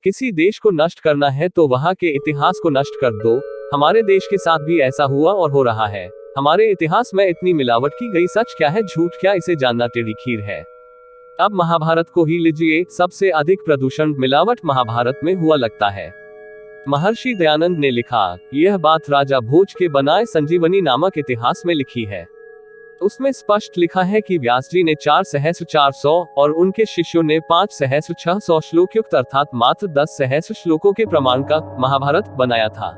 किसी देश को नष्ट करना है तो वहां के इतिहास को नष्ट कर दो। हमारे देश के साथ भी ऐसा हुआ और हो रहा है। हमारे इतिहास में इतनी मिलावट की गई, सच क्या है झूठ क्या, इसे जानना टेढ़ी खीर है। अब महाभारत को ही लीजिए, सबसे अधिक प्रदूषण मिलावट महाभारत में हुआ लगता है। महर्षि दयानंद ने लिखा, यह बात राजा भोज के बनाए संजीवनी नामक इतिहास में लिखी है। उसमें स्पष्ट लिखा है कि व्यास जी ने 4,400 और उनके शिष्यों ने 5,600 श्लोक युक्त अर्थात मात्र 10,000 श्लोकों के प्रमाण का महाभारत बनाया था।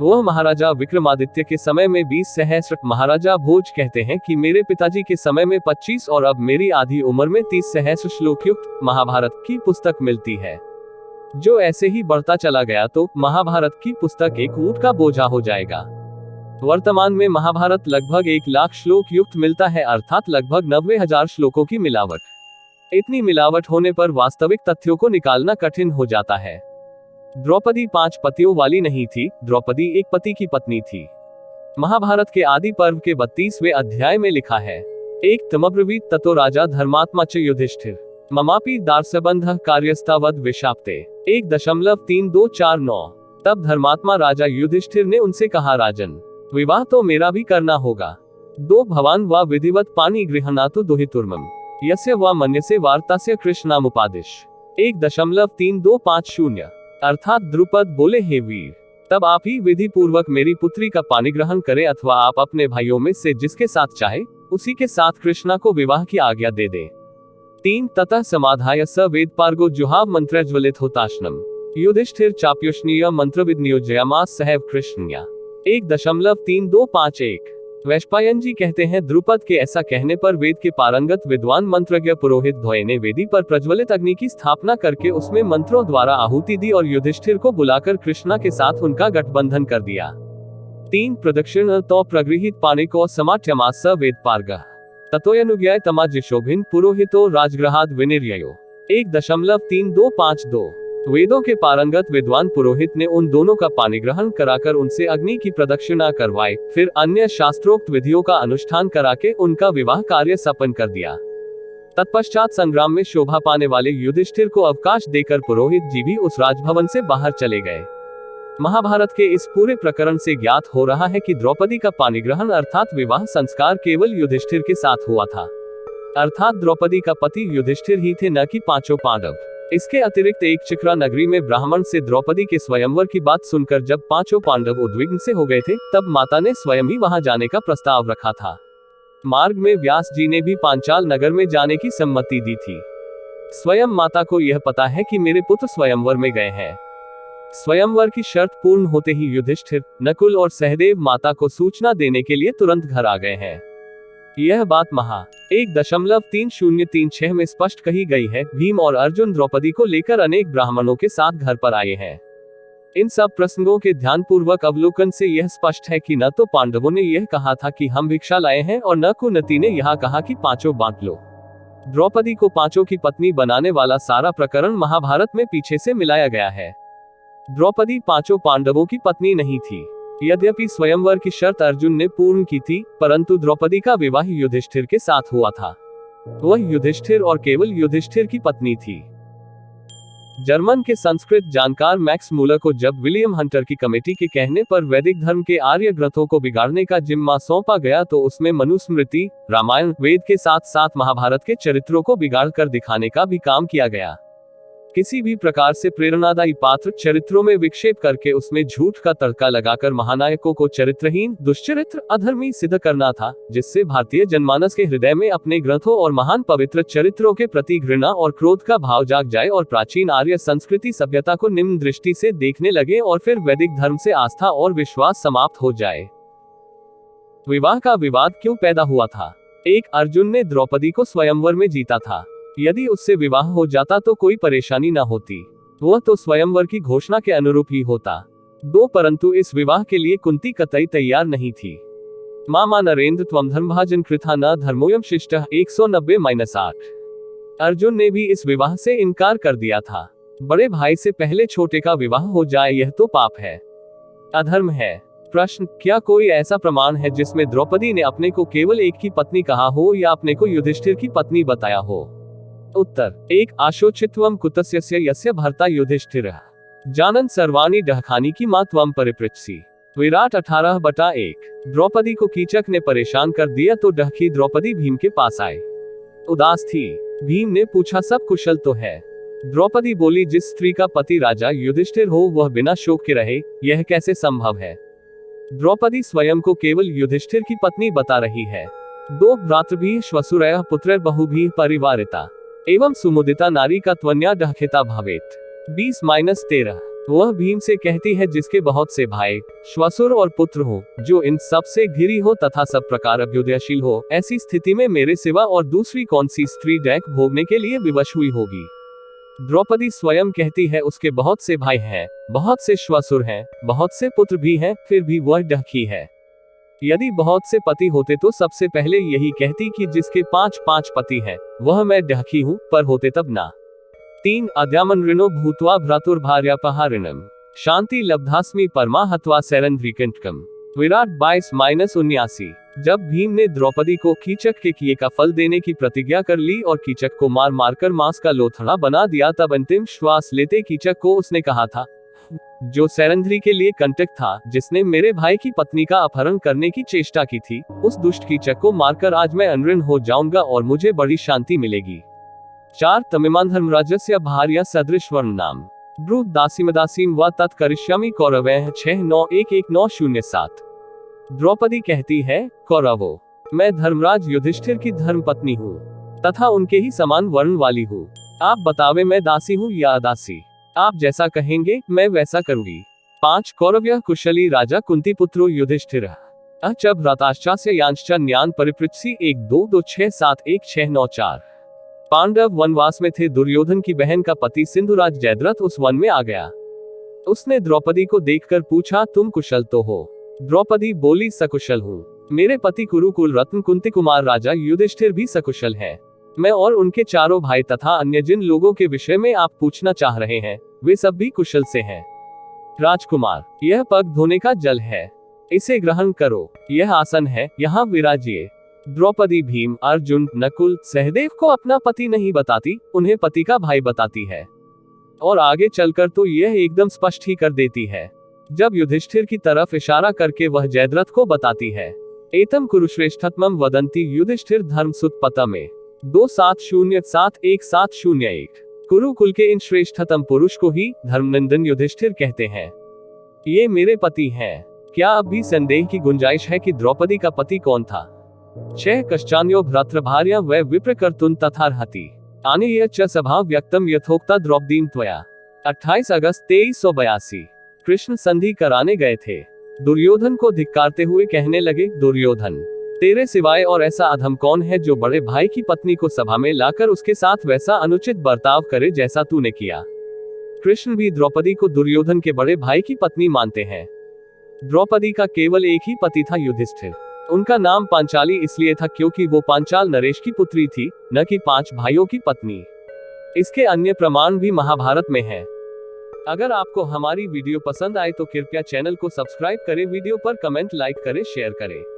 वह महाराजा विक्रमादित्य के समय में 20,000। महाराजा भोज कहते हैं कि मेरे पिताजी के समय में 25 और अब मेरी आधी उम्र में 30,000 श्लोक युक्त महाभारत की पुस्तक मिलती है। जो ऐसे ही बढ़ता चला गया तो महाभारत की पुस्तक एक ऊंट का बोझा हो जाएगा। वर्तमान में महाभारत लगभग 1 लाख श्लोक युक्त मिलता है, अर्थात लगभग 90,000 श्लोकों की मिलावट। इतनी मिलावट होने पर वास्तविक तथ्यों को निकालना कठिन हो जाता है। द्रौपदी 5 पतियों वाली नहीं थी, द्रौपदी एक पति की पत्नी थी। महाभारत के आदि पर्व के 32वें अध्याय में लिखा है, एक तमब्रवीत ततो राजा धर्मात्मा च युधिष्ठिर ममापि दार्सबंध कार्यस्तावद विशाप्ते 1.3249। तब धर्मात्मा राजा युधिष्ठिर ने उनसे कहा, राजन विवाह तो मेरा भी करना होगा। 2 भवान व विधिवत पानी गृहणातु दुहितुर्मम यस्य व मन्यसे वार्तास्य कृष्णामुपादिश 1.3250। अर्थात द्रुपद बोले, हे वीर, तब आप ही विधि पूर्वक मेरी पुत्री का पानी ग्रहण करें, अथवा आप अपने भाइयों में से जिसके साथ चाहे उसी के साथ कृष्णा को विवाह की आज्ञा दे दें। 3 ततः समाधाय स वेदपार्गो जुहाव मंत्रज्वलित होताश्नम युधिष्ठिर चाप्युष्णीय मंत्रविद नियोजयामास सहैव कृष्णया 1.3251। वैशंपायन जी कहते हैं, द्रुपद के ऐसा कहने पर वेद के पारंगत विद्वान मंत्रज्ञ पुरोहित द्वय ने वेदी पर प्रज्वलित अग्नि की स्थापना करके उसमें मंत्रों द्वारा आहुति दी और युधिष्ठिर को बुलाकर कृष्णा के साथ उनका गठबंधन कर दिया। 3 प्रदक्षिण तो प्रगृहित पाणिको समाट्यमास स वेदपार्गः ततोयनुज्ञाय तमाजिशोभिन पुरोहितो राजगृहाद विनिर्ययो 1.3252। वेदों के पारंगत विद्वान पुरोहित ने उन दोनों का पानी ग्रहण कराकर उनसे अग्नि की प्रदक्षिणा करवाई, फिर अन्य शास्त्रोक्त विधियों का अनुष्ठान करा के उनका विवाह कार्य संपन्न कर दिया। तत्पश्चात संग्राम में शोभा पाने वाले युधिष्ठिर को अवकाश देकर पुरोहित जी भी उस राजभवन से बाहर चले गए। महाभारत के इस पूरे प्रकरण से ज्ञात हो रहा है कि द्रौपदी का पानी ग्रहण अर्थात विवाह संस्कार केवल युधिष्ठिर के साथ हुआ था, अर्थात द्रौपदी का पति युधिष्ठिर ही थे, न कि 5 पांडव। इसके अतिरिक्त एक चिक्रा नगरी में ब्राह्मण से द्रौपदी के स्वयंवर की बात सुनकर जब 5 पांडव उद्विग्न से हो गए थे, तब माता ने स्वयं ही वहां जाने का प्रस्ताव रखा था। मार्ग में व्यास जी ने भी पांचाल नगर में जाने की सम्मति दी थी। स्वयं माता को यह पता है कि मेरे पुत्र स्वयंवर में गए हैं। स्वयंवर की शर्त पूर्ण होते ही युधिष्ठिर, नकुल और सहदेव माता को सूचना देने के लिए तुरंत घर आ गए हैं। यह बात महा 1.3036 में स्पष्ट कही गई है। भीम और अर्जुन द्रौपदी को लेकर अनेक ब्राह्मणों के साथ घर पर आए हैं। इन सब प्रसंगों के ध्यानपूर्वक अवलोकन से यह स्पष्ट है कि न तो पांडवों ने यह कहा था कि हम भिक्षा लाए हैं और न कुंती ने यह कहा कि 5 बांट लो। द्रौपदी को 5 की पत्नी बनाने वाला सारा प्रकरण महाभारत में पीछे से मिलाया गया है। द्रौपदी 5 पांडवों की पत्नी नहीं थी। यद्यपि स्वयंवर की शर्त अर्जुन ने पूर्ण की थी, परंतु द्रौपदी का विवाह युधिष्ठिर के साथ हुआ था। वह युधिष्ठिर और केवल युधिष्ठिर की पत्नी थी। जर्मन के संस्कृत जानकार मैक्स मूलर को जब विलियम हंटर की कमेटी के कहने पर वैदिक धर्म के आर्य ग्रंथों को बिगाड़ने का जिम्मा सौंपा गया तो उसमें मनुस्मृति, रामायण, वेद के साथ साथ महाभारत के चरित्रों को बिगाड़ कर दिखाने का भी काम किया गया। किसी भी प्रकार से प्रेरणादायी पात्र चरित्रों में विक्षेप करके उसमें झूठ का तड़का लगाकर महानायकों को चरित्रहीन, दुष्चरित्र, अधर्मी सिद्ध करना था, जिससे भारतीय जनमानस के हृदय में अपने ग्रंथों और महान पवित्र चरित्रों के प्रति घृणा और क्रोध का भाव जाग जाए और प्राचीन आर्य संस्कृति सभ्यता को निम्न दृष्टि से देखने लगे और फिर वैदिक धर्म से आस्था और विश्वास समाप्त हो जाए। विवाह का विवाद क्यों पैदा हुआ था? 1. अर्जुन ने द्रौपदी को स्वयंवर में जीता था। यदि उससे विवाह हो जाता तो कोई परेशानी न होती, वह तो स्वयंवर की घोषणा के अनुरूप ही होता। 2. परंतु इस विवाह के लिए कुंती कतई तैयार नहीं थी। मामा नरेंद्र त्वम धर्मभाजन कृथा न धर्मोयम शिष्टः 190-8। अर्जुन ने भी इस विवाह से इनकार कर दिया था। बड़े भाई से पहले छोटे का विवाह हो जाए यह तो पाप है, अधर्म है। प्रश्न, क्या कोई ऐसा प्रमाण है जिसमें द्रौपदी ने अपने को केवल एक की पत्नी कहा हो या अपने को युधिष्ठिर की पत्नी बताया हो? उत्तर 1 आशोचित्वम कुतस्य यस्य भर्ता युधिष्ठिरः जानन सर्वाणि डहखानी की मां त्वम परिपृच्छसि। विराट 18/1। द्रौपदी को कीचक ने परेशान कर दिया तो डहकी द्रौपदी भीम के पास आए। उदास थी। भीम ने पूछा सब कुशल तो है। द्रौपदी बोली जिस स्त्री का पति राजा युधिष्ठिर हो वह बिना शोक के रहे, यह कैसे संभव है। द्रौपदी स्वयं को केवल युधिष्ठिर की पत्नी बता रही है। 2 भ्रातृभिः श्वशुरयः पुत्रैर्बहुभिः परिवारिता एवं सुमुदिता नारी का त्वन्या डहखिता भवेत्। 20-13। वह भीम से कहती है जिसके बहुत से भाई, श्वशुर और पुत्र हो, जो इन सब से घिरी हो तथा सब प्रकार अभ्युदयशील हो, ऐसी स्थिति में मेरे सिवा और दूसरी कौन सी स्त्री डैक भोगने के लिए विवश हुई होगी। द्रौपदी स्वयं कहती है उसके बहुत से भाई हैं, बहुत से श्वशुर हैं, बहुत से पुत्र भी हैं, फिर भी वह डहकी है। यदि बहुत से पति होते तो सबसे पहले यही कहती कि जिसके 5-5 पति हैं, वह मैं डहकी हूं, पर होते तब ना। 3 अद्यामनृणो भूत्वा भ्रातुर्भार्यापहारिणम् शांति लब्धास्मि परमा हत्वा सैरन्ध्रीकंटकम्। विराट 22-79। जब भीम ने द्रौपदी को कीचक के किए का फल देने की प्रतिज्ञा कर ली और कीचक को मार मारकर मांस का लोथड़ा बना दिया, तब अंतिम श्वास लेते कीचक को उसने कहा था, जो सैरंध्री के लिए कंटक था, जिसने मेरे भाई की पत्नी का अपहरण करने की चेष्टा की थी, उस दुष्ट कीचक को मारकर आज मैं अनऋण हो जाऊंगा और मुझे बड़ी शांति मिलेगी। 4 तमिमान् धर्मराजस्य भार्या सदृश वर्ण नाम ब्रूत दासीमदासीम व तत्करिष्यामि कौरवैः 6-9-1-1-9-0-7। द्रौपदी कहती है, कौरवों, मैं धर्मराज युधिष्ठिर की धर्मपत्नी हूँ तथा उनके ही समान वर्ण वाली हूँ। आप बतावे मैं दासी हूँ या अदासी, आप जैसा कहेंगे मैं वैसा करूंगी। 5 कौरव्य कुशली राजा कुंती पुत्रो युधिष्ठिर अच भ्राताश्चास्य यांश्च न्यान परिपृच्छसि 1-2-2-6-7-1-6-9-4। पांडव वनवास में थे। दुर्योधन की बहन का पति सिंधुराज जयद्रथ उस वन में आ गया। उसने द्रौपदी को देखकर पूछा, तुम कुशल तो हो। द्रौपदी बोली, सकुशल हूँ। मेरे पति कुरुकुल रत्न कुंती कुमार राजा युधिष्ठिर भी सकुशल हैं। मैं और उनके चारों भाई तथा अन्य जिन लोगों के विषय में आप पूछना चाह रहे हैं, वे सब भी कुशल से हैं। राजकुमार, यह पग धोने का जल है, इसे ग्रहण करो। यह आसन है, यहाँ विराजिए। द्रौपदी भीम, अर्जुन, नकुल, सहदेव को अपना पति नहीं बताती, उन्हें पति का भाई बताती है। और आगे चलकर तो यह एकदम स्पष्ट ही कर देती है। जब युधिष्ठिर की तरफ इशारा करके वह जयद्रथ को बताती है, एतम कुरुश्रेष्ठतमं वदंती युधिष्ठिर धर्मसुत पतमे 2-7-0-7-1-7-0-1। कुरुकुल के इन श्रेष्ठतम पुरुष को ही धर्मनंदन युधिष्ठिर कहते हैं। ये मेरे पति हैं। क्या अब भी संदेह की गुंजाइश है कि द्रौपदी का पति कौन था? 6 कश्चान्यो भ्रातृभार्या वै विप्रकर्तुं तथार्हति आनेय च सभा व्यक्तम यथोक्ता द्रौपदीं त्वया। 28 अगस्त 2382। कृष्ण संधि कराने गए थे। दुर्योधन को धिक्कारते हुए कहने लगे, दुर्योधन, तेरे सिवाय और ऐसा अधम कौन है जो बड़े भाई की पत्नी को सभा में लाकर उसके साथ वैसा अनुचित बर्ताव करे जैसा तूने किया। कृष्ण भी द्रौपदी को दुर्योधन के बड़े भाई की पत्नी मानते हैं। द्रौपदी का केवल एक ही पति था, युधिष्ठिर। उनका नाम पांचाली इसलिए था क्योंकि वो पांचाल नरेश की पुत्री थी, न कि 5 भाइयों की पत्नी। इसके अन्य प्रमाण भी महाभारत में हैं। अगर आपको हमारी वीडियो पसंद आए तो कृपया चैनल को सब्सक्राइब करें, वीडियो पर कमेंट, लाइक करें, शेयर करें।